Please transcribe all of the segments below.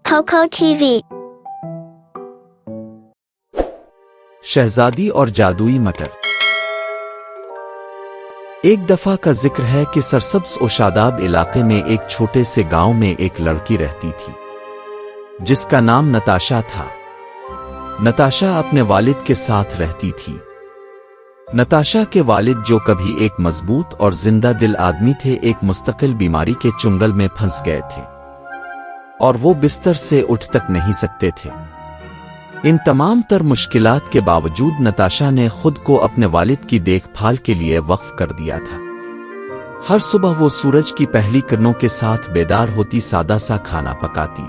Coco TV। शहजादी और जादुई मटर। एक दफा का जिक्र है कि सरसब्ज और शादाब इलाके में एक छोटे से गांव में एक लड़की रहती थी जिसका नाम नताशा था। नताशा अपने वालिद के साथ रहती थी। नताशा के वालिद जो कभी एक मजबूत और जिंदा दिल आदमी थे, एक मुस्तकिल बीमारी के चुंगल में फंस गए थे और वो बिस्तर से उठ तक नहीं सकते थे। इन तमाम तर मुश्किलात के बावजूद नताशा ने खुद को अपने वालिद की देखभाल के लिए वक्फ कर दिया था। हर सुबह वो सूरज की पहली किरणों के साथ बेदार होती, सादा सा खाना पकाती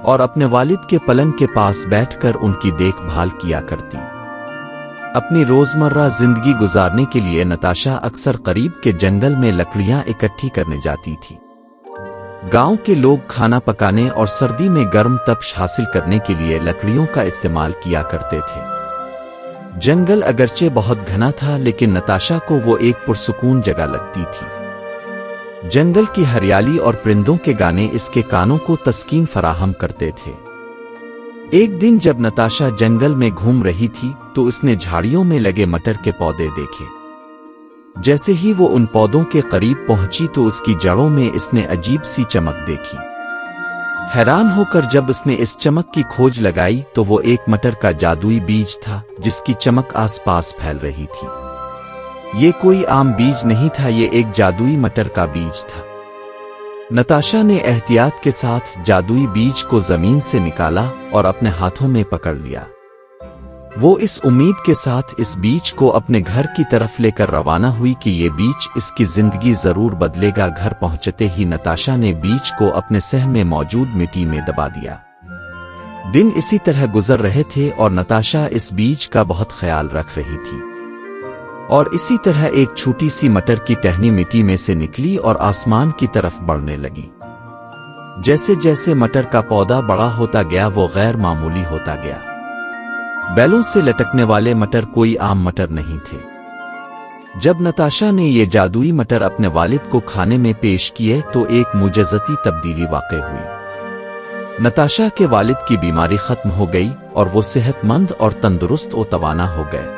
और अपने वालिद के पलंग के पास बैठकर उनकी देखभाल किया करती। अपनी रोजमर्रा जिंदगी गुजारने के लिए नताशा अक्सर करीब के जंगल में लकड़ियां इकट्ठी करने जाती थी। गांव के लोग खाना पकाने और सर्दी में गर्म तपश हासिल करने के लिए लकड़ियों का इस्तेमाल किया करते थे। जंगल अगरचे बहुत घना था, लेकिन नताशा को वो एक पुरसुकून जगह लगती थी। जंगल की हरियाली और परिंदों के गाने इसके कानों को तस्कीन फराहम करते थे। एक दिन जब नताशा जंगल में घूम रही थी तो उसने झाड़ियों में लगे मटर के पौधे देखे। जैसे ही वो उन पौधों के करीब पहुंची तो उसकी जड़ों में इसने अजीब सी चमक देखी। हैरान होकर जब उसने इस चमक की खोज लगाई तो वो एक मटर का जादुई बीज था जिसकी चमक आसपास फैल रही थी। ये कोई आम बीज नहीं था, ये एक जादुई मटर का बीज था। नताशा ने एहतियात के साथ जादुई बीज को जमीन से निकाला और अपने हाथों में पकड़ लिया। वो इस उम्मीद के साथ इस बीज को अपने घर की तरफ लेकर रवाना हुई कि ये बीज इसकी जिंदगी जरूर बदलेगा। घर पहुंचते ही नताशा ने बीज को अपने सह में मौजूद मिट्टी में दबा दिया। दिन इसी तरह गुजर रहे थे और नताशा इस बीज का बहुत ख्याल रख रही थी और इसी तरह एक छोटी सी मटर की टहनी मिट्टी में से निकली और आसमान की तरफ बढ़ने लगी। जैसे जैसे मटर का पौधा बड़ा होता गया वो गैर मामूली होता गया। बैलों से लटकने वाले मटर कोई आम मटर नहीं थे। जब नताशा ने ये जादुई मटर अपने वालिद को खाने में पेश किए तो एक मुजज़्ज़ती तब्दीली वाक़ई हुई। नताशा के वालिद की बीमारी खत्म हो गई और वो सेहतमंद और तंदुरुस्त और तवाना हो गए।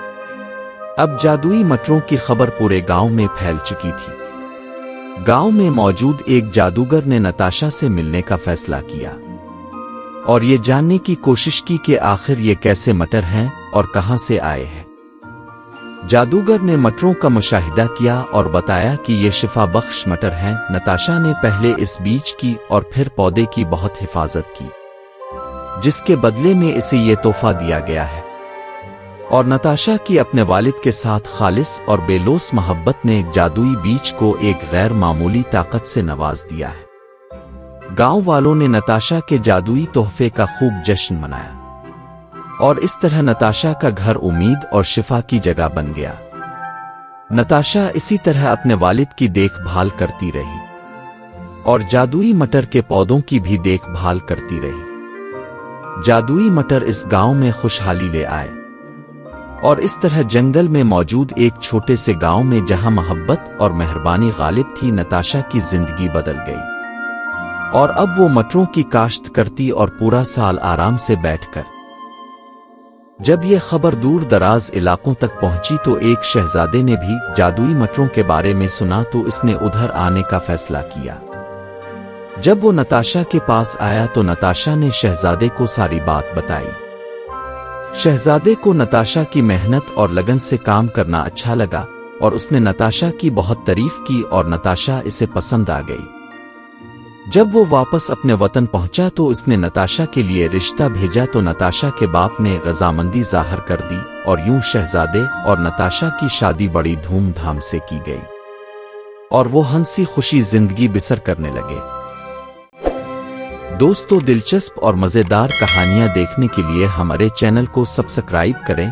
अब जादुई मटरों की खबर पूरे गांव में फैल चुकी थी। गांव में मौजूद एक जादूगर ने नताशा से मिलने का फैसला किया और ये जानने की कोशिश की कि आखिर ये कैसे मटर हैं और कहां से आए हैं। जादूगर ने मटरों का मुशाहिदा किया और बताया कि ये शिफा बख्श मटर हैं। नताशा ने पहले इस बीज की और फिर पौधे की बहुत हिफाजत की, जिसके बदले में इसे ये तोहफा दिया गया है। और नताशा की अपने वालिद के साथ खालिस और बेलोस मोहब्बत ने जादुई बीज को एक गैर मामूली ताकत से नवाज दिया है। गांव वालों ने नताशा के जादुई तोहफे का खूब जश्न मनाया और इस तरह नताशा का घर उम्मीद और शिफा की जगह बन गया। नताशा इसी तरह अपने वालिद की देखभाल करती रही और जादुई मटर के पौधों की भी देखभाल करती रही। जादुई मटर इस गांव में खुशहाली ले आए और इस तरह जंगल में मौजूद एक छोटे से गांव में जहां मोहब्बत और मेहरबानी गालिब थी, नताशा की जिंदगी बदल गई और अब वो मटरों की काश्त करती और पूरा साल आराम से बैठकर। जब ये खबर दूर दराज इलाकों तक पहुंची तो एक शहजादे ने भी जादुई मटरों के बारे में सुना तो इसने उधर आने का फैसला किया। जब वो नताशा के पास आया तो नताशा ने शहजादे को सारी बात बताई। शहजादे को नताशा की मेहनत और लगन से काम करना अच्छा लगा और उसने नताशा की बहुत तारीफ की और नताशा इसे पसंद आ गई। जब वो वापस अपने वतन पहुंचा तो उसने नताशा के लिए रिश्ता भेजा तो नताशा के बाप ने रजामंदी जाहिर कर दी और यूं शहजादे और नताशा की शादी बड़ी धूमधाम से की गई और वो हंसी खुशी जिंदगी बसर करने लगे। दोस्तों, दिलचस्प और मजेदार कहानियां देखने के लिए हमारे चैनल को सब्सक्राइब करें